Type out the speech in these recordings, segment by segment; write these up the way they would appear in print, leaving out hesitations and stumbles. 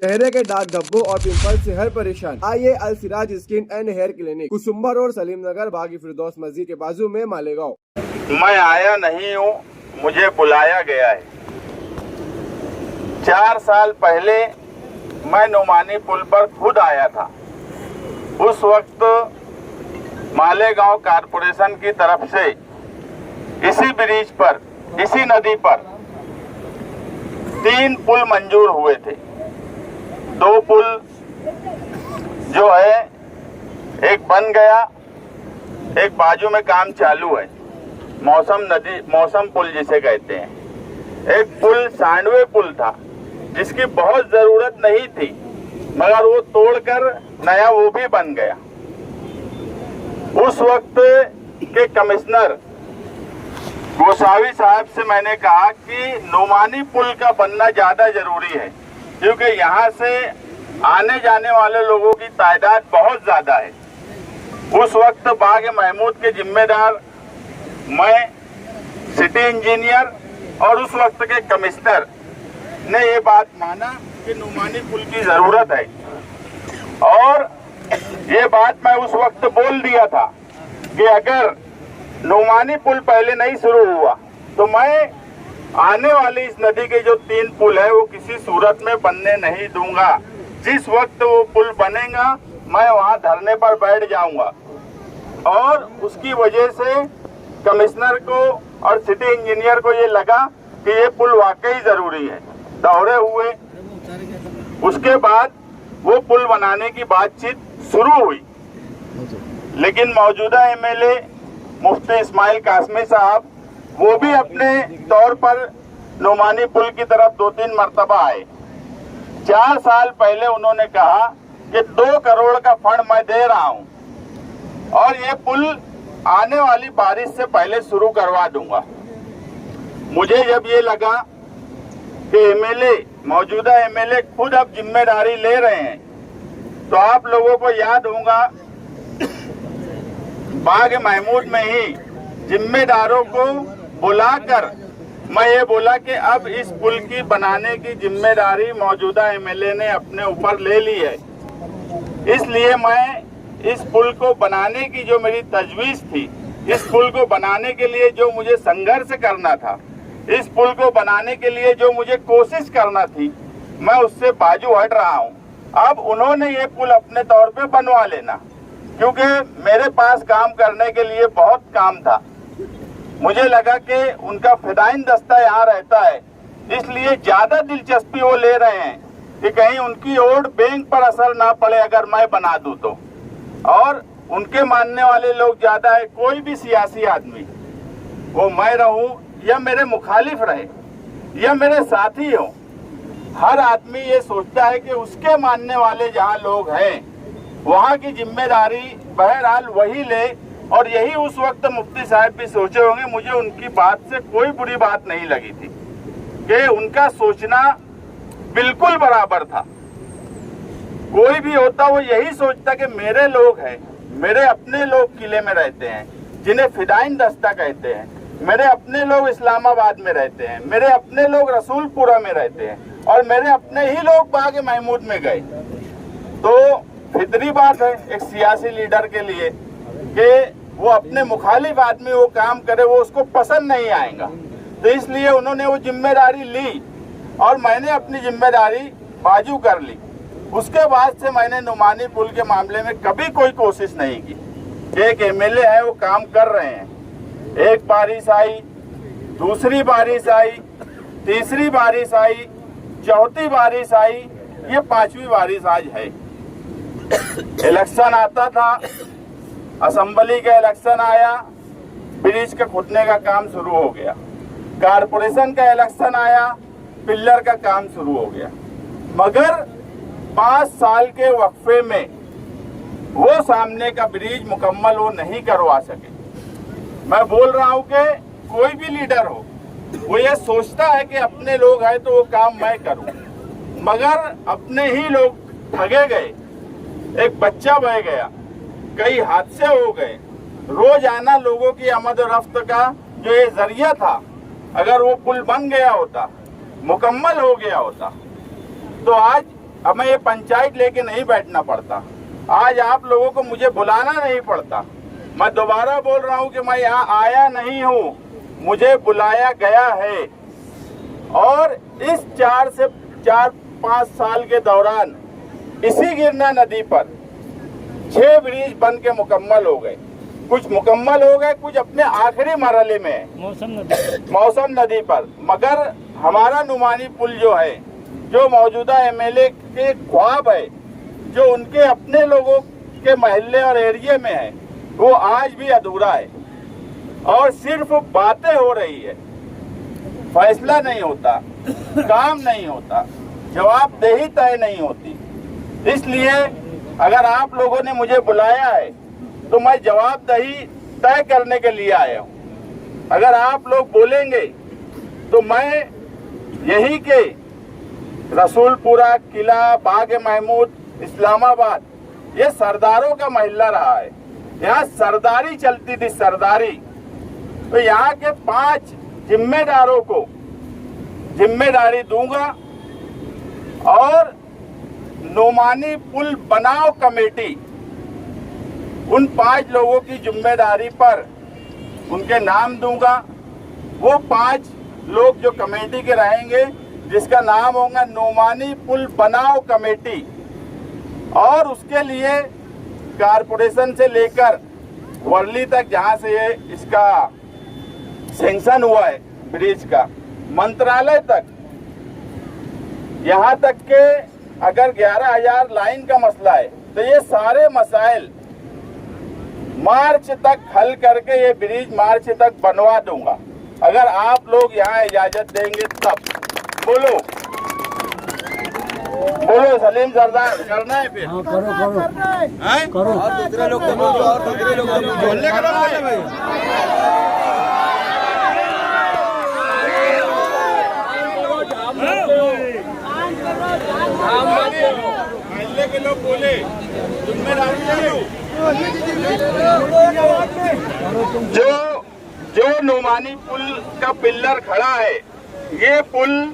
चेहरे के दाग धब्बों और पिंपल से हर परेशान, आइए Al Siraj skin and hair clinic, Kusumbar road, Salim Nagar, Bagi Firdaus मस्जिद के बाजू में, मालेगांव। मैं आया नहीं हूँ, मुझे बुलाया गया है। 4 साल पहले मैं नुमानी पुल पर खुद आया था। उस वक्त मालेगांव कारपोरेशन की तरफ से इसी ब्रिज पर, इसी नदी पर 3 पुल मंजूर हुए थे। 2 पुल जो है, एक बन गया, एक बाजू में काम चालू है, मौसम पुल जिसे कहते हैं। एक पुल सांडवे पुल था जिसकी बहुत जरूरत नहीं थी, मगर वो तोड़कर नया वो भी बन गया। उस वक्त के कमिश्नर गोसावी साहब से मैंने कहा कि नुमानी पुल का बनना ज्यादा जरूरी है, क्योंकि यहाँ से आने जाने वाले लोगों की तादाद बहुत ज्यादा है। उस वक्त बाग महमूद के जिम्मेदार मैं, सिटी इंजीनियर और उस वक्त के कमिश्नर ने ये बात माना कि नुमानी पुल की जरूरत है। और ये बात मैं उस वक्त बोल दिया था कि अगर नुमानी पुल पहले नहीं शुरू हुआ तो मैं आने वाली इस नदी के जो 3 पुल है वो किसी सूरत में बनने नहीं दूंगा। जिस वक्त वो पुल बनेगा मैं वहां धरने पर बैठ जाऊंगा। और उसकी वजह से कमिश्नर को और सिटी इंजीनियर को ये लगा कि ये पुल वाकई जरूरी है। दौरे हुए, उसके बाद वो पुल बनाने की बातचीत शुरू हुई, लेकिन मौजूदा एमएलए मुफ्ती इस्माइल कासमी साहब वो भी अपने तौर पर नुमानी पुल की तरफ 2-3 मरतबा आए। 4 साल पहले उन्होंने कहा कि 2 करोड़ का फंड मैं दे रहा हूं और ये पुल आने वाली बारिश से पहले शुरू करवा दूंगा। मुझे जब ये लगा कि एमएलए, मौजूदा एमएलए खुद अब जिम्मेदारी ले रहे हैं, तो आप लोगों को याद होगा बाग महमूद में ही जिम्मेदारों को बुलाकर मैं ये बोला कि अब इस पुल की बनाने की जिम्मेदारी मौजूदा एमएलए ने अपने ऊपर ले ली है। इसलिए मैं इस पुल को बनाने की जो मेरी तजवीज़ थी, इस पुल को बनाने के लिए जो मुझे संघर्ष करना था, इस पुल को बनाने के लिए जो मुझे कोशिश करना थी, मैं उससे बाजू हट रहा हूं। अब उन्होंने ये पुल अपने तौर पे बनवा लेना, क्योंकि मेरे पास काम करने के लिए बहुत काम था। मुझे लगा कि उनका फिदाइन दस्ता यहाँ रहता है, इसलिए ज्यादा दिलचस्पी वो ले रहे हैं कि कहीं उनकी ओर बैंक पर असर ना पड़े अगर मैं बना दूं तो। और उनके मानने वाले लोग ज्यादा है। कोई भी सियासी आदमी, वो मैं रहूं या मेरे मुखालिफ रहे या मेरे साथी हो, हर आदमी ये सोचता है कि उसके मानने वाले जहाँ लोग हैं वहाँ की जिम्मेदारी बहरहाल वही ले। और यही उस वक्त मुफ्ती साहब भी सोचे होंगे। मुझे उनकी बात से कोई बुरी बात नहीं लगी थी कि उनका सोचना बिल्कुल बराबर था। कोई भी होता वो यही सोचता कि मेरे लोग हैं, मेरे अपने लोग किले में रहते हैं जिन्हें फिदाइन दस्ता कहते हैं, मेरे अपने लोग इस्लामाबाद में रहते हैं, मेरे अपने लोग रसूलपुरा में रहते हैं और मेरे अपने ही लोग बाग महमूद में गए। तो फितरी बात है एक सियासी लीडर के लिए कि वो अपने मुखालिफ आदमी वो काम करे, वो उसको पसंद नहीं आएगा। तो इसलिए उन्होंने वो जिम्मेदारी ली और मैंने अपनी जिम्मेदारी बाजू कर ली। उसके बाद से मैंने नुमानी पुल के मामले में कभी कोई कोशिश नहीं की कि एक एमएलए है वो काम कर रहे हैं। एक बारिश आई, दूसरी बारिश आई, तीसरी बारिश आई, चौथी बारिश आई, ये 5वीं बारिश आज है। इलेक्शन आता था, असेंबली का इलेक्शन आया, ब्रिज के खुदने का काम शुरू हो गया। कारपोरेशन का इलेक्शन आया, पिल्लर का काम शुरू हो गया। मगर 5 साल के वक्फे में वो सामने का ब्रिज मुकम्मल वो नहीं करवा सके। मैं बोल रहा हूं कि कोई भी लीडर हो, वो ये सोचता है कि अपने लोग हैं तो वो काम मैं करूं, मगर अपने ही लोग ठगे गए, एक बच्चा बह गया, कई हादसे हो गए। रोजाना लोगों की आमद और रफ्त का जो ये जरिया था, अगर वो पुल बन गया होता, मुकम्मल हो गया होता, तो आज अब मैं ये पंचायत लेके नहीं बैठना पड़ता, आज आप लोगों को मुझे बुलाना नहीं पड़ता। मैं दोबारा बोल रहा हूँ कि मैं यहाँ आया नहीं हूँ, मुझे बुलाया गया है। और इस 4 साल के दौरान इसी गिरना नदी पर 6 ब्रिज बन के मुकम्मल हो गए, कुछ मुकम्मल हो गए, कुछ अपने आखिरी मरहले में है मौसम नदी पर। मगर हमारा नुमानी पुल जो है, जो मौजूदा एमएलए के ख्वाब है, जो उनके अपने लोगों के महल्ले और एरिया में है, वो आज भी अधूरा है और सिर्फ बातें हो रही है, फैसला नहीं होता, काम नहीं होता, जवाबदेही तय नहीं होती। इसलिए अगर आप लोगों ने मुझे बुलाया है तो मैं जवाबदेही तय करने के लिए आया हूँ। अगर आप लोग बोलेंगे तो मैं यही के रसूलपुरा, किला, बाग महमूद, इस्लामाबाद, ये सरदारों का महल्ला रहा है, यहाँ सरदारी चलती थी, सरदारी। तो यहाँ के 5 जिम्मेदारों को जिम्मेदारी दूंगा और नुमानी पुल बनाओ कमेटी, उन 5 लोगों की जिम्मेदारी पर उनके नाम दूंगा। वो 5 लोग जो कमेटी के रहेंगे, जिसका नाम होगा नुमानी पुल बनाओ कमेटी, और उसके लिए कारपोरेशन से लेकर वर्ली तक, जहां से ये इसका सैंक्शन हुआ है ब्रिज का, मंत्रालय तक, यहाँ तक के अगर 11,000 लाइन का मसला है तो ये सारे मसाइल मार्च तक हल करके ये ब्रिज मार्च तक बनवा दूंगा, अगर आप लोग यहाँ इजाजत देंगे तब। बोलो बोलो सलीम सरदार, करना है फिर? हाँ, करो और दूसरे लोग बोलने करो भाई। महल्ले के लोग बोले, जो नुमानी पुल का पिल्लर खड़ा है, ये पुल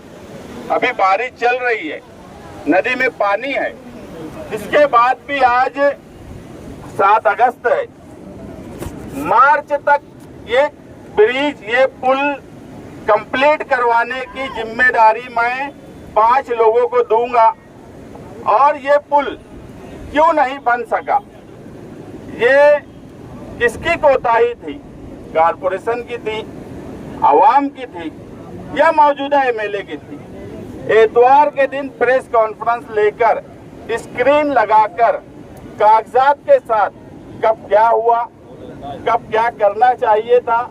अभी बारिश चल रही है, नदी में पानी है, इसके बाद भी आज 7 अगस्त है, मार्च तक ये ब्रिज, ये पुल कंप्लीट करवाने की जिम्मेदारी मैं 5 लोगों को दूंगा। और ये पुल क्यों नहीं बन सका, ये किसकी कोताही थी? कारपोरेशन की थी, आवाम की थी, या मौजूदा एमएलए की थी? इतवार के दिन प्रेस कॉन्फ्रेंस लेकर, स्क्रीन लगाकर, कागजात के साथ कब क्या हुआ, कब क्या करना चाहिए था,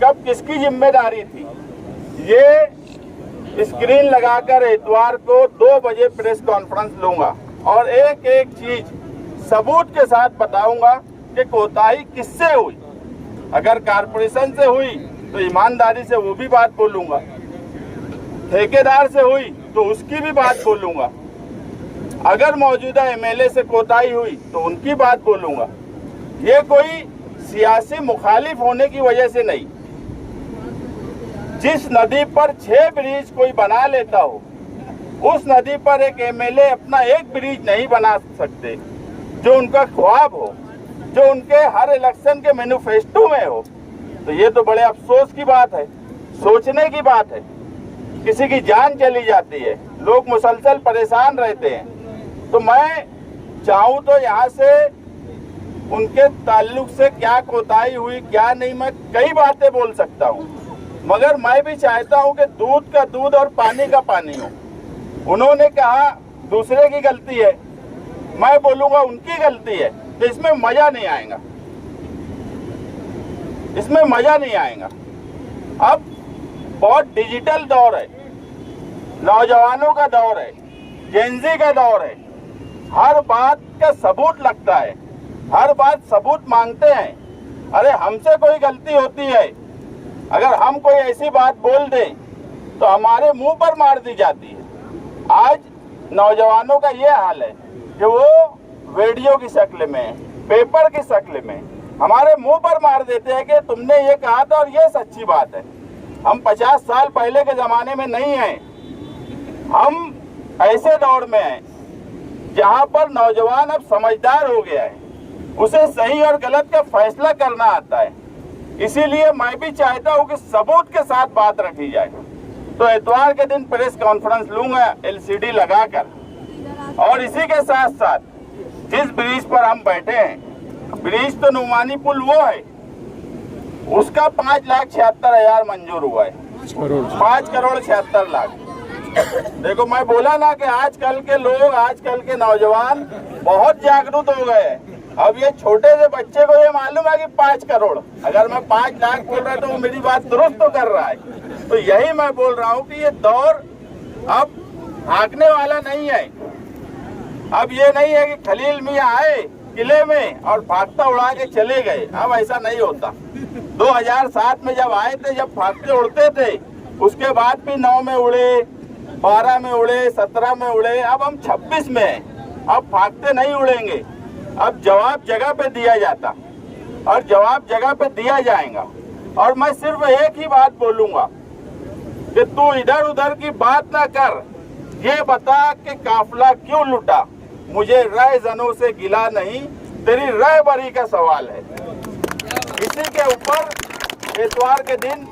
कब किसकी जिम्मेदारी थी, ये स्क्रीन लगाकर इतवार को 2 बजे प्रेस कॉन्फ्रेंस लूंगा और एक एक चीज सबूत के साथ बताऊंगा कि कोताही किससे हुई। अगर कारपोरेशन से हुई तो ईमानदारी से वो भी बात बोलूंगा, ठेकेदार से हुई तो उसकी भी बात बोलूंगा, अगर मौजूदा एमएलए से कोताही हुई तो उनकी बात बोलूंगा। ये कोई सियासी मुखालिफ होने की वजह से नहीं। जिस नदी पर 6 ब्रिज कोई बना लेता हो, उस नदी पर एक एमएलए अपना एक ब्रिज नहीं बना सकते, जो उनका ख्वाब हो, जो उनके हर इलेक्शन के मैनिफेस्टो में हो। तो ये तो बड़े अफसोस की बात है, सोचने की बात है। किसी की जान चली जाती है, लोग मुसलसल परेशान रहते हैं। तो मैं चाहूँ तो यहाँ से उनके ताल्लुक से क्या कोताही हुई, क्या नहीं, मैं कई बातें बोल सकता हूँ, मगर मैं भी चाहता हूँ कि दूध का दूध और पानी का पानी हो। उन्होंने कहा दूसरे की गलती है, मैं बोलूंगा उनकी गलती है, तो इसमें मजा नहीं आएगा, इसमें मजा नहीं आएगा। अब बहुत डिजिटल दौर है, नौजवानों का दौर है, जेनजी का दौर है, हर बात का सबूत लगता है, हर बात सबूत मांगते हैं। अरे हमसे कोई गलती होती है, अगर हम कोई ऐसी बात बोल दें तो हमारे मुंह पर मार दी जाती है। आज नौजवानों का ये हाल है कि वो वीडियो की शक्ल में, पेपर की शक्ल में हमारे मुंह पर मार देते हैं कि तुमने ये कहा था और ये सच्ची बात है। हम 50 साल पहले के जमाने में नहीं हैं, हम ऐसे दौर में हैं जहां पर नौजवान अब समझदार हो गया है, उसे सही और गलत का फैसला करना आता है। इसीलिए मैं भी चाहता हूं कि सबूत के साथ बात रखी जाए। तो इतवार के दिन प्रेस कॉन्फ्रेंस लूंगा LCD लगाकर, और इसी के साथ साथ जिस ब्रिज पर हम बैठे हैं, ब्रिज तो नुमानी पुल वो है, उसका 5,76,000 मंजूर हुआ है। 5,76,00,000। देखो, मैं बोला ना कि आजकल के लोग, आजकल के नौजवान बहुत जागरूक हो गए हैं। अब ये छोटे से बच्चे को ये मालूम है कि 5 करोड़, अगर मैं 5 लाख बोल रहा तो वो मेरी बात दुरुस्त तो कर रहा है। तो यही मैं बोल रहा हूँ कि ये दौर अब भागने वाला नहीं है। अब ये नहीं है कि खलील मियाँ आए किले में और भागता उड़ा के चले गए। अब ऐसा नहीं होता। 2007 में जब आए थे, जब भागते उड़ते थे, उसके बाद भी 9 में उड़े, 12 में उड़े, 17 में उड़े, अब हम 26 में हैं। अब भागते नहीं उड़ेंगे। अब जवाब जगह पे दिया जाता और जवाब जगह पे दिया जाएगा। और मैं सिर्फ एक ही बात बोलूंगा कि तू इधर उधर की बात ना कर, ये बता कि काफिला क्यों लुटा। मुझे राय जनों से गिला नहीं, तेरी राय बरी का सवाल है। इसी के ऊपर इतवार के दिन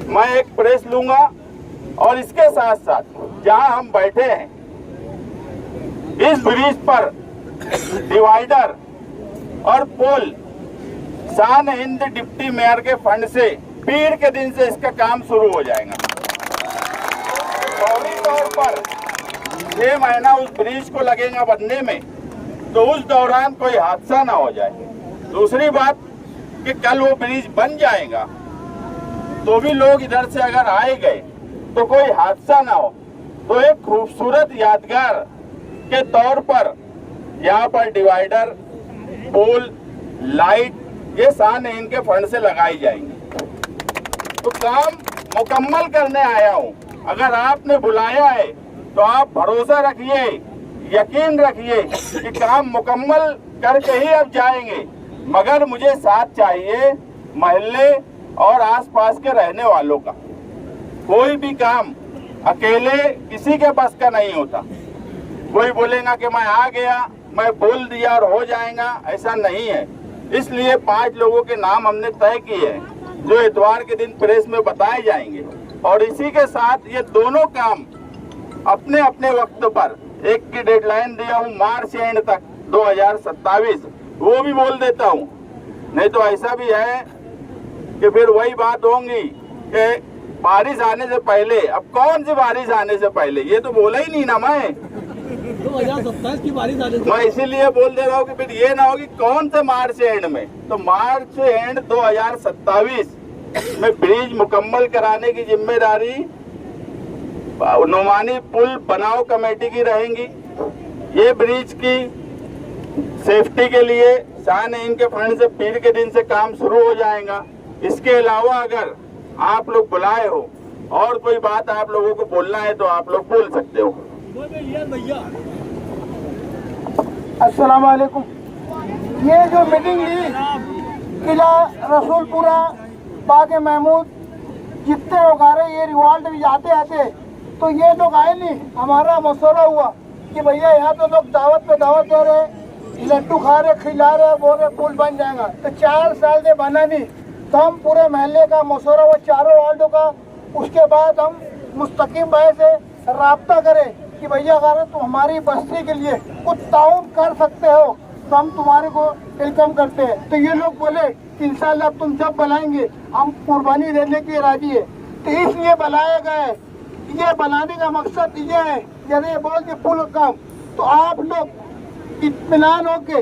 मैं एक प्रेस लूंगा, और इसके साथ साथ जहां हम बैठे हैं, इस ब्रिज पर डिवाइडर और पुल शान हिंद डिप्टी मेयर के फंड से पीर के दिन से इसका काम शुरू हो जाएगा। फौरी तौर पर 6 महीना उस ब्रिज को लगेगा बनने में, तो उस दौरान कोई हादसा ना हो जाए। दूसरी बात कि कल वो ब्रिज बन जाएगा तो भी लोग इधर से अगर आए गए तो कोई हादसा ना हो। तो एक खूबसूरत यादगार के तौर पर यहाँ पर डिवाइडर, पोल, लाइट, ये शान इनके फंड से लगाई जाएंगी। तो काम मुकम्मल करने आया हूँ। अगर आपने बुलाया है तो आप भरोसा रखिए, यकीन रखिए कि काम मुकम्मल करके ही अब जाएंगे। मगर मुझे साथ चाहिए मोहल्ले और आसपास के रहने वालों का। कोई भी काम अकेले किसी के बस का नहीं होता। कोई बोलेगा कि मैं आ गया, मैं बोल दिया और हो जाएगा, ऐसा नहीं है। इसलिए 5 लोगों के नाम हमने तय किए हैं जो इतवार के दिन प्रेस में बताए जाएंगे। और इसी के साथ ये दोनों काम अपने अपने वक्त पर, एक की डेडलाइन दिया हूँ मार्च एंड तक 2027, वो भी बोल देता हूँ। नहीं तो ऐसा भी है कि फिर वही बात होंगी कि बारिश आने से पहले। अब कौन सी बारिश आने से पहले, ये तो बोला ही नहीं ना मैं। 2027 की बारिश आने से मैं इसीलिए बोल दे रहा हूँ कि फिर ये ना हो कि कौन से मार्च एंड में। तो मार्च एंड 2027 में ब्रिज मुकम्मल कराने की जिम्मेदारी नुमानी पुल बनाओ कमेटी की रहेंगी। ये ब्रिज की सेफ्टी के लिए शान इनके फंड से पीर के दिन से काम शुरू हो जाएगा। इसके अलावा अगर आप लोग बुलाए हो और कोई बात आप लोगों को बोलना है तो आप लोग बोल सकते हो। अस्सलाम वालेकुम। ये जो मीटिंग ली किला रसूलपुरा बाग महमूद जितने लोग आ रहे, ये रिवॉल्ट भी आते आते तो ये लोग आए नहीं। हमारा मशवरा हुआ कि भैया यहाँ तो लोग दावत पे दावत दे रहे, लड्डू खा रहे, खिला रहे, बोल रहे पुल बन जाएगा। तो 4 साल से बना नहीं। तो हम पूरे महल्ले का मशवरा हुआ, चारों वार्डों का। उसके बाद हम मुस्तकीम भाई से राब्ता करें कि भैया अगर तुम हमारी बस्ती के लिए कुछ ताउन कर सकते हो तो हम तुम्हारे को वेलकम करते हैं। तो ये लोग बोले कि इंशाल्लाह तुम जब बुलाएंगे हम कुर्बानी देने के राजी है। तो इसलिए बुलाए गए। ये बुलाने का मकसद ये है, जैसे ये बोल के पुल काम, तो आप लोग इत्मीनान हो के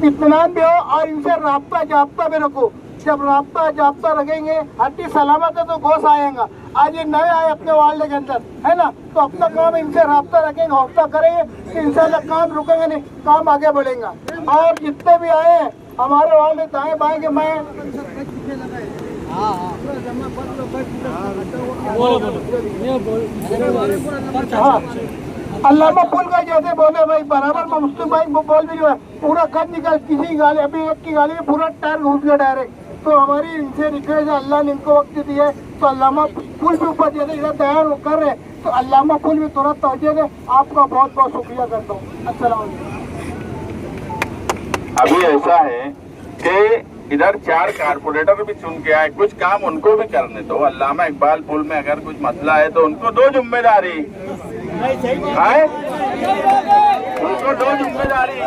इत्मीनान भी हो और इनसे राब्ता जाब्ता भी रखो। जब राब्ता जाब्ता रखेंगे, हड्डी सलामत है तो गोश आएगा। आज ये नए आए अपने वार्ड के अंदर, है ना, तो अपना काम इनसे राब्ता रखेंगे, हफ्ता करेंगे तो इंशाल्लाह काम रुकेंगे नहीं, काम आगे बढ़ेगा। और जितने भी आए हैं हमारे वार्ड में दाएं बाएं के मैं अल्लामा पुल का जैसे बोले भाई बराबर में मुस्लिम भाई वो बोल भी है, पूरा कद निकल किसी गाली, अभी एक की गाली में पूरा टायर घुस गया डायरेक्ट। तो हमारी इनसे रिक्वेस्ट है, अल्लाह ने इनको वक्त दिया है तो अल्लामा पुल के ऊपर जैसे इधर तैयार कर रहे हैं तो अल्लामा पुल भी तुरंत पहुँचेंगे। आपका बहुत बहुत शुक्रिया करता हूँ। अस्सलाम वालेकुम। अभी ऐसा है कि इधर 4 कारपोरेटर भी चुन के आए, कुछ काम उनको भी करने दो। अल्लामा इकबाल पुल में अगर कुछ मसला है तो उनको दो जिम्मेदारी है, उनको दो जिम्मेदारी।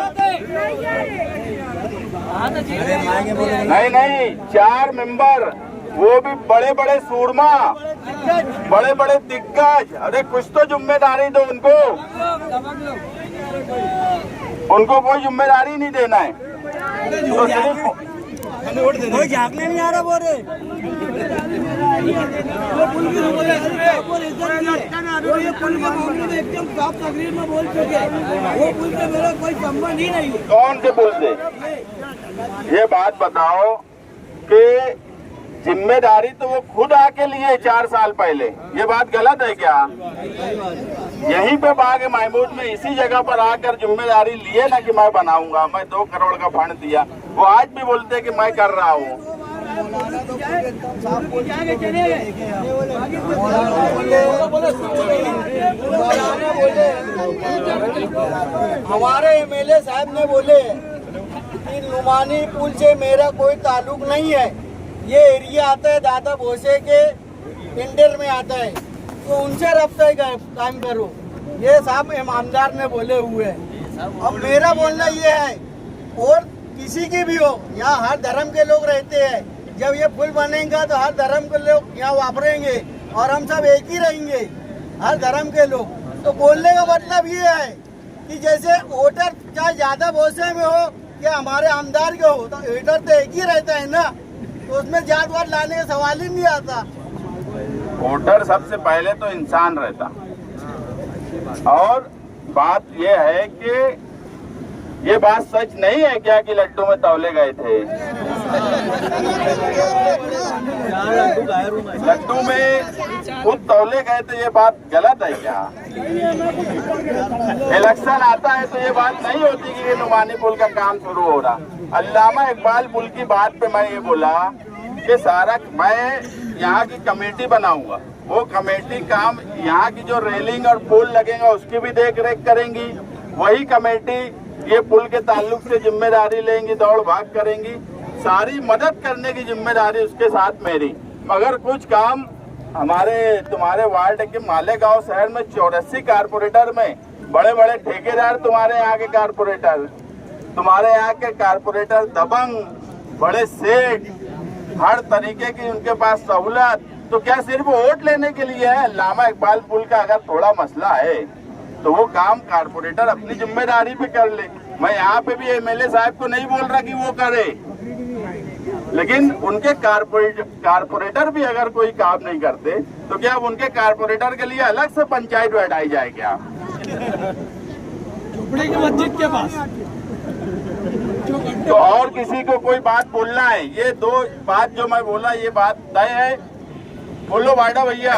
नहीं 4 मेंबर, वो भी बड़े बड़े सूरमा, बड़े बड़े दिग्गज। अरे कुछ तो जिम्मेदारी दो उनको, उनको कोई जिम्मेदारी नहीं देना है। तो सिर्फ कोई झाँकने नहीं आ रहा बोल रहे। वो ये पुल के मामले में एकदम साफ तकरीर में बोल चुके, वो पुल से मेरा कोई संबंध ही नहीं है। कौन से पुल से? ये बात बताओ कि जिम्मेदारी तो वो खुद आके लिए 4 साल पहले, ये बात गलत है क्या? यहीं पे बाग महमूद में इसी जगह पर आकर जिम्मेदारी लिए ना कि मैं बनाऊंगा, मैं 2 करोड़ का फंड दिया। वो आज भी बोलते कि मैं कर रहा हूँ। हमारे एमएलए साहब ने बोले कि नुमानी पुल से मेरा कोई ताल्लुक नहीं है, ये एरिया आता है दादा भोसे के टेंडर में आता है, तो उनसे रब्ता काम करो। ये साहब ईमानदार ने बोले हुए हैं। अब मेरा बोलना ये है, और किसी की भी हो, यहाँ हर धर्म के लोग रहते हैं। जब ये पुल बनेगा तो हर धर्म के लोग यहाँ वापरेंगे और हम सब एक ही रहेंगे, हर धर्म के लोग। तो बोलने का मतलब ये है कि जैसे वोटर चाहे ज्यादा भोसे में हो या हमारे आमदार के हो, तो वोटर तो एक ही रहता है ना, तो उसमें जात वात लाने का सवाल ही नहीं आता। वोटर सबसे पहले तो इंसान रहता। और बात यह है कि ये बात सच नहीं है क्या कि लड्डू में तौले गए थे? लड्डू में खुद तौले गए थे, ये बात गलत है क्या? इलेक्शन आता है तो ये बात नहीं होती कि ये नुमानी पुल का काम शुरू हो रहा। अल्लामा इकबाल पुल की बात पे मैं ये बोला कि सारा मैं यहाँ की कमेटी बनाऊंगा, वो कमेटी काम यहाँ की जो रेलिंग और पुल लगेगा उसकी भी देख रेख करेंगी। वही कमेटी ये पुल के ताल्लुक से जिम्मेदारी लेंगी, दौड़ भाग करेंगी, सारी मदद करने की जिम्मेदारी उसके साथ मेरी। मगर कुछ काम तुम्हारे वार्ड के मालेगांव शहर में 84 कारपोरेटर में बड़े बड़े ठेकेदार, तुम्हारे यहाँ के कारपोरेटर, तुम्हारे यहाँ के कारपोरेटर दबंग, बड़े सेठ, हर तरीके की उनके पास सहूलत। तो क्या सिर्फ वोट लेने के लिए है? अल्लामा इकबाल पुल का अगर थोड़ा मसला है तो वो काम कारपोरेटर अपनी जिम्मेदारी पे कर ले। मैं यहाँ पे भी एमएलए साहब को नहीं बोल रहा कि वो करे, लेकिन उनके कारपोरेटर भी अगर कोई काम नहीं करते तो क्या अब उनके कारपोरेटर के लिए अलग से पंचायत बैठाई जाए क्या? झुपड़ी की मस्जिद के पास। तो और किसी को कोई बात बोलना है? ये 2 बात जो मैं बोला ये बात तय है। बोलो वाडा भैया।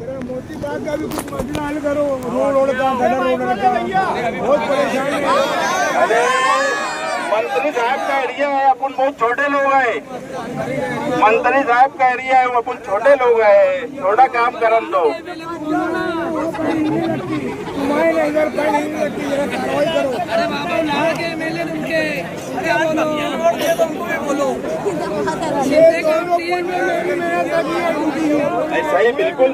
मोती बाग का भी कुछ मसला हल करो, रोड का बहुत परेशानी है। अरे मंत्री साहब का एरिया है, अपन बहुत छोटे लोग हैं। मंत्री साहब का एरिया है, वो अपन छोटे लोग हैं, थोड़ा काम करन दो। इधर करो। अरे बाबा यहाँ के एमएलए उनके, बोलो सही, बिल्कुल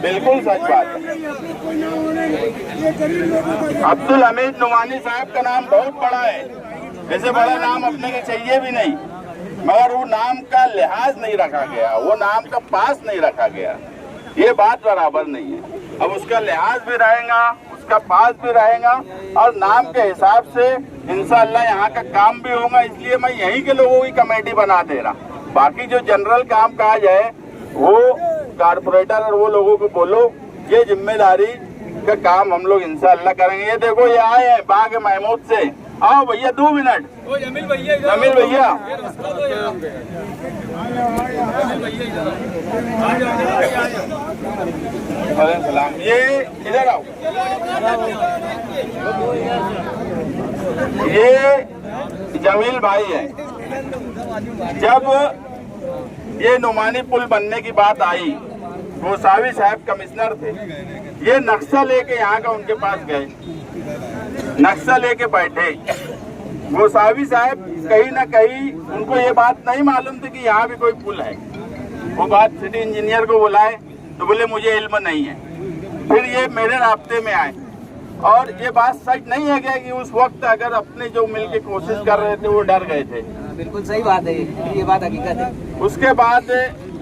बिल्कुल सच बात है। अब्दुल हमीद नुमानी साहब का नाम बहुत बड़ा है, ऐसे बड़ा नाम अपने को चाहिए भी नहीं, मगर वो नाम का लिहाज नहीं रखा गया, वो नाम का पास नहीं रखा गया, ये बात बराबर नहीं है। अब उसका लिहाज भी रहेगा, उसका पास भी रहेगा और नाम के हिसाब से इंशाअल्लाह यहाँ का काम भी होगा। इसलिए मैं यहीं के लोगों की कमेटी बना दे रहा। बाकी जो जनरल काम काज है वो कारपोरेटर और वो लोगों को बोलो, ये जिम्मेदारी का काम हम लोग इंशाअल्लाह करेंगे। ये देखो ये आए हैं बाग महमूद से, आओ भैया 2 मिनट। जमील भैया सलाम, ये इधर आओ। ये जमील भाई है। जब ये नुमानी पुल बनने की बात आई गोसावी साहब कमिश्नर थे, ये नक्शा लेके यहाँ का उनके पास गए, नक्शा लेके बैठे। गोसावी साहब कहीं ना कहीं उनको ये बात नहीं मालूम थी कि यहाँ भी कोई पुल है। वो बात सिटी इंजीनियर को बुलाए तो बोले मुझे इल्म नहीं है। फिर ये मेरे राब्ते में आए और ये बात सच नहीं है क्या कि उस वक्त अगर अपने जो मिल के कोशिश कर रहे थे वो डर गए थे। बिल्कुल सही बात है, ये बात हकीकत है। उसके बाद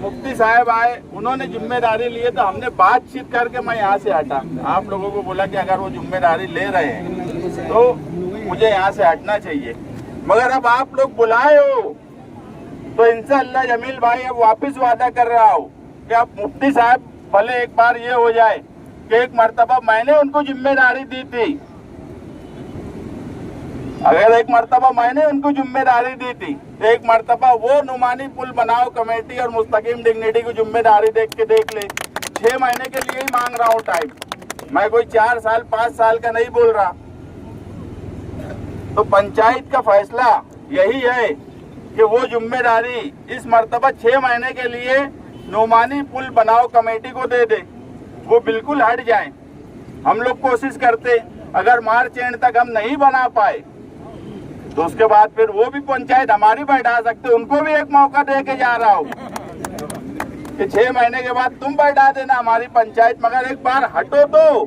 मुफ्ती साहब आए, उन्होंने जिम्मेदारी लिए तो हमने बातचीत करके मैं यहाँ से हटा। आप लोगों को बोला कि अगर वो जिम्मेदारी ले रहे हैं तो मुझे यहाँ से हटना चाहिए, मगर अब आप लोग बुलाए हो तो इंशाअल्लाह जमील भाई अब वापस वादा कर रहा हूँ कि अब मुफ्ती साहब भले एक बार ये हो जाए कि एक मर्तबा मैंने उनको जिम्मेदारी दी थी, अगर एक मर्तबा मैंने उनको जिम्मेदारी दी थी तो एक मर्तबा वो नुमानी पुल बनाओ कमेटी और मुस्तकीम डिग्निटी को जिम्मेदारी देख ले। 6 महीने के लिए ही मांग रहा हूँ टाइम, मैं कोई 4 साल 5 साल का नहीं बोल रहा। तो पंचायत का फैसला यही है कि वो जिम्मेदारी इस मर्तबा 6 महीने के लिए नुमानी पुल बनाओ कमेटी को दे दे, वो बिल्कुल हट जाए। हम लोग कोशिश करते, अगर मार्च एंड तक हम नहीं बना पाए तो उसके बाद फिर वो भी पंचायत हमारी बैठा सकते, उनको भी एक मौका दे के जा रहा हूँ कि 6 महीने के बाद तुम बैठा देना हमारी पंचायत, मगर एक बार हटो तो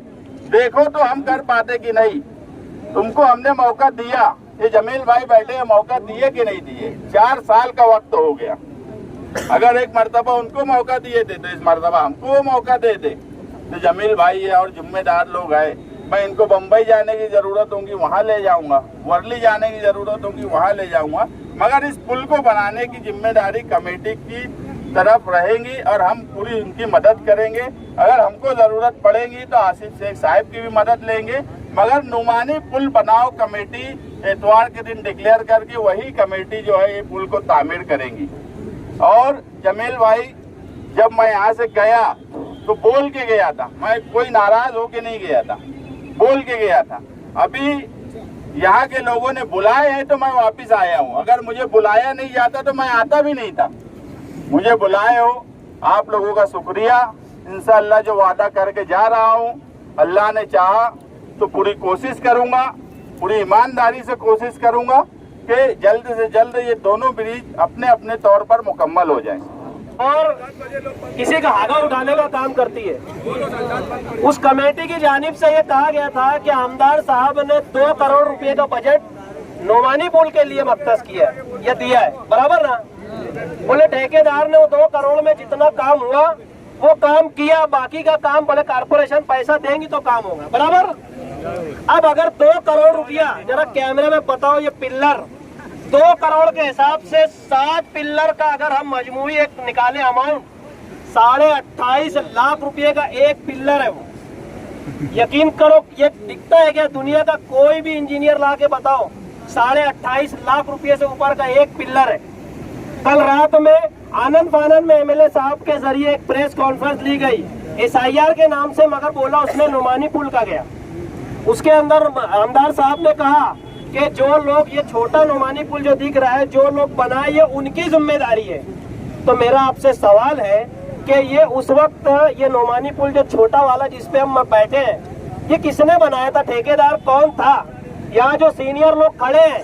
देखो तो हम कर पाते कि नहीं। तुमको हमने मौका दिया, ये जमील भाई बैठे मौका दिए कि नहीं दिए, 4 साल का वक्त हो गया। अगर एक मर्तबा उनको मौका दिए थे तो इस मर्तबा हमको वो मौका दे दे। तो जमील भाई है और जिम्मेदार लोग हैं, मैं इनको बम्बई जाने की जरूरत होगी वहाँ ले जाऊंगा, वर्ली जाने की जरूरत होगी वहाँ ले जाऊंगा, मगर इस पुल को बनाने की जिम्मेदारी कमेटी की तरफ रहेंगी और हम पूरी उनकी मदद करेंगे। अगर हमको जरूरत पड़ेगी तो आसिफ शेख साहब की भी मदद लेंगे, मगर नुमानी पुल बनाओ कमेटी इतवार के दिन डिक्लेयर करके वही कमेटी जो है ये पुल को तामीर करेंगी। और जमील भाई जब मैं यहाँ से गया तो बोल के गया था, मैं कोई नाराज होके नहीं गया था, बोल के गया था। अभी यहाँ के लोगों ने बुलाए हैं तो मैं वापस आया हूँ, अगर मुझे बुलाया नहीं जाता तो मैं आता भी नहीं था। मुझे बुलाए हो, आप लोगों का शुक्रिया। इंशाअल्लाह जो वादा करके जा रहा हूँ, अल्लाह ने चाहा तो पूरी कोशिश करूँगा, पूरी ईमानदारी से कोशिश करूँगा कि जल्द से जल्द ये दोनों ब्रिज अपने अपने तौर पर मुकम्मल हो जाएं। और किसी का हागा उठाने का काम करती है। उस कमेटी की जानिब से ये कहा गया था कि आमदार साहब ने 2 करोड़ रुपए का बजट नोमानी पुल के लिए मख्तस किया है, यह दिया है, बराबर ना। बोले ठेकेदार ने वो 2 करोड़ में जितना काम हुआ वो काम किया, बाकी का काम बोले कारपोरेशन पैसा देंगी तो काम होगा, बराबर। अब अगर 2 करोड़ रुपया, जरा कैमरे में बताओ, ये पिल्लर 2 करोड़ के हिसाब से 7 पिल्लर का अगर हम मजमूई एक निकाले अमाउंट, 28.5 लाख रुपए का एक पिल्लर है वो। यकीन करो, ये दिखता है क्या? दुनिया का कोई भी इंजीनियर ला के बताओ, 28.5 लाख रुपए से ऊपर का एक पिल्लर है। कल रात में आनंद फानंद में एमएलए साहब के जरिए एक प्रेस कॉन्फ्रेंस ली गई SIR के नाम से, मगर बोला उसने नुमानी पुल का गया। उसके अंदर आमदार साहब ने कहा कि जो लोग ये छोटा नुमानी पुल जो दिख रहा है, जो लोग बनाए ये उनकी जिम्मेदारी है। तो मेरा आपसे सवाल है कि ये उस वक्त ये नुमानी पुल जो छोटा वाला जिसपे हम बैठे हैं, ये किसने बनाया था? ठेकेदार कौन था? यहाँ जो सीनियर लोग खड़े हैं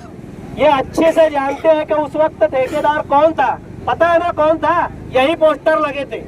ये अच्छे से जानते हैं कि उस वक्त ठेकेदार कौन था। पता है ना कौन था? यही पोस्टर लगे थे,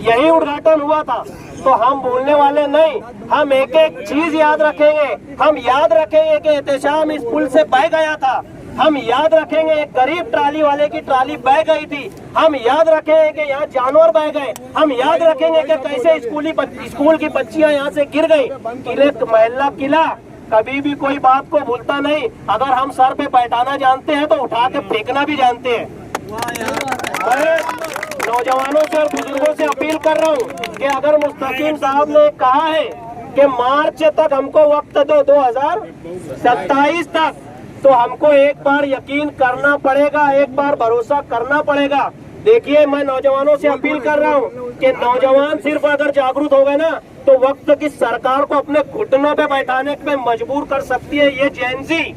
यही उद्घाटन हुआ था। तो हम बोलने वाले नहीं, हम एक एक चीज याद रखेंगे। हम याद रखेंगे कि एहतशाम इस पुल से बह गया था, हम याद रखेंगे एक गरीब ट्राली वाले की ट्राली बह गई थी, हम याद रखेंगे कि यहाँ जानवर बह गए, हम याद रखेंगे कि कैसे स्कूल की बच्चियां यहाँ से गिर गई। किले महल्ला किला कभी भी कोई बात को भूलता नहीं। अगर हम सर पे बैठाना जानते हैं तो उठा के फेंकना भी जानते हैं। मैं नौजवानों से और बुजुर्गों से अपील कर रहा हूँ कि अगर मुस्तकीम साहब ने कहा है कि मार्च तक हमको वक्त दो, 2027 तक, तो हमको एक बार यकीन करना पड़ेगा, एक बार भरोसा करना पड़ेगा। देखिए, मैं नौजवानों से अपील कर रहा हूँ कि नौजवान सिर्फ अगर जागरूक हो गए ना तो वक्त की सरकार को अपने घुटनों पे बैठाने पे मजबूर कर सकती है ये जेनजी।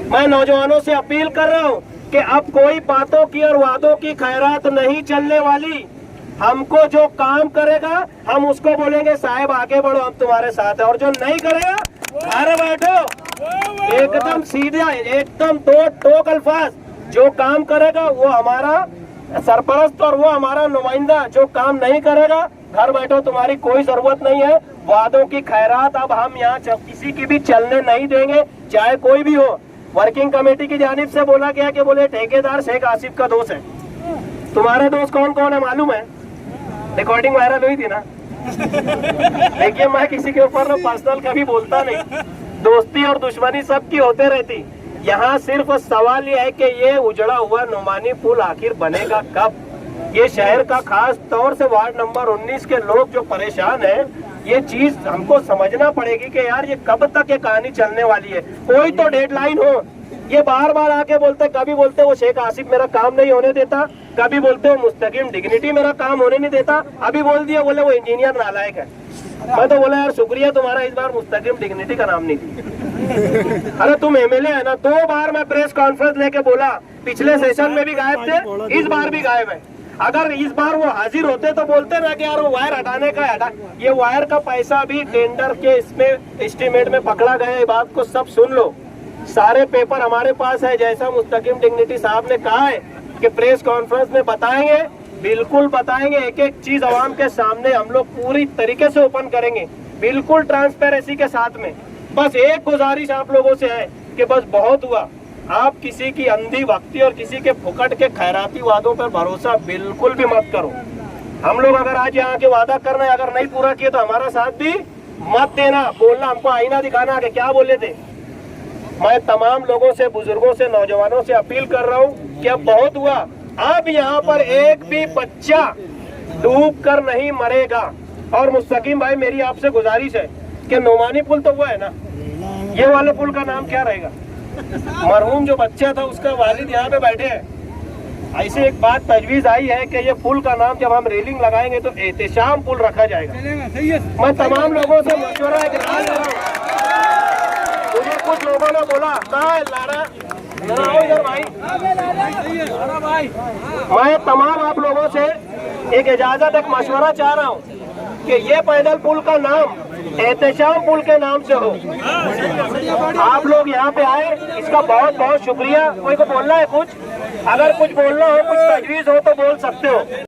मैं नौजवानों से अपील कर रहा हूँ कि अब कोई बातों की और वादों की खैरात नहीं चलने वाली। हमको जो काम करेगा हम उसको बोलेंगे साहब आगे बढ़ो, हम तुम्हारे साथ है, और जो नहीं करेगा घर बैठो। एकदम सीधा, एकदम दो टोक अल्फाज। जो काम करेगा वो हमारा सरपरस्त और वो हमारा नुमाइंदा, जो काम नहीं करेगा घर बैठो, तुम्हारी कोई जरूरत नहीं है। वादों की खैरात अब हम यहाँ किसी की भी चलने नहीं देंगे, चाहे कोई भी हो। वर्किंग कमेटी की जानिब से बोला गया कि बोले ठेकेदार शेख आसिफ का दोस्त है। तुम्हारे दोस्त कौन कौन है मालूम है? रिकॉर्डिंग वायरल हुई थी ना। देखिए मैं किसी के ऊपर ना पर्सनल कभी बोलता नहीं, दोस्ती और दुश्मनी सबकी होते रहती। यहाँ सिर्फ सवाल ये है कि ये उजड़ा हुआ नुमानी पुल आखिर बनेगा कब? ये शहर का खास तौर से वार्ड नंबर 19 के लोग जो परेशान हैं, ये चीज हमको समझना पड़ेगी कि यार ये कब तक ये कहानी चलने वाली है। कोई तो डेडलाइन हो। ये बार बार आके बोलते, कभी बोलते वो शेख आसिफ मेरा काम नहीं होने देता, कभी बोलते वो मुस्तकीम डिग्निटी मेरा काम होने नहीं देता, अभी बोल दिया बोले वो इंजीनियर नालायक है। मैं तो बोला यार शुक्रिया तुम्हारा, इस बार मुस्तकीम डिग्निटी का नाम नहीं दिया। अरे तुम एमएलए है ना। 2 बार मैं प्रेस कॉन्फ्रेंस लेके बोला, पिछले सेशन में भी गायब थे, इस बार भी गायब है। अगर इस बार वो हाजिर होते तो बोलते ना कि यार वो वायर हटाने का हटा। ये वायर का पैसा भी टेंडर के इसमें एस्टीमेट में पकड़ा गया है। बात को सब सुन लो, सारे पेपर हमारे पास है। जैसा मुस्तकीम डिग्निटी साहब ने कहा है कि प्रेस कॉन्फ्रेंस में बताएंगे, बिल्कुल बताएंगे। एक एक चीज आवाम के सामने हम लोग पूरी तरीके से ओपन करेंगे, बिल्कुल ट्रांसपेरेंसी के साथ में। बस एक गुजारिश आप लोगों से है कि बस बहुत हुआ, आप किसी की अंधी भक्ति और किसी के फुकट के खैराती वादों पर भरोसा बिल्कुल भी मत करो। हम लोग अगर आज यहाँ के वादा कर रहे हैं, अगर नहीं पूरा किए तो हमारा साथ भी मत देना। बोलना, हमको आईना दिखाना कि क्या बोले थे। मैं तमाम लोगों से, बुजुर्गों से, नौजवानों से अपील कर रहा हूँ कि अब बहुत हुआ। अब यहाँ पर एक भी बच्चा डूब कर नहीं मरेगा। और मुस्तकीम भाई मेरी आपसे गुजारिश है कि नोमानी पुल तो वो है ना, ये वाले पुल का नाम क्या रहेगा? मरहूम जो बच्चा था उसका वालिद यहाँ पे बैठे हैं। ऐसे एक बात तजवीज आई है कि ये पुल का नाम जब हम रेलिंग लगाएंगे तो एहतशाम पुल रखा जाएगा। मैं तमाम लोगों से मशवरा है, मुझे कुछ लोगों ने बोला कहाँ है लारा इधर भाई। मैं तमाम आप लोगों से एक इजाजत, एक मशवरा चाह रहा हूँ कि ये पैदल पुल का नाम एहतशाम पुल के नाम से हो। आप लोग यहाँ पे आए, इसका बहुत बहुत शुक्रिया। कोई को बोलना है कुछ? अगर कुछ बोलना हो, कुछ तजवीज हो तो बोल सकते हो।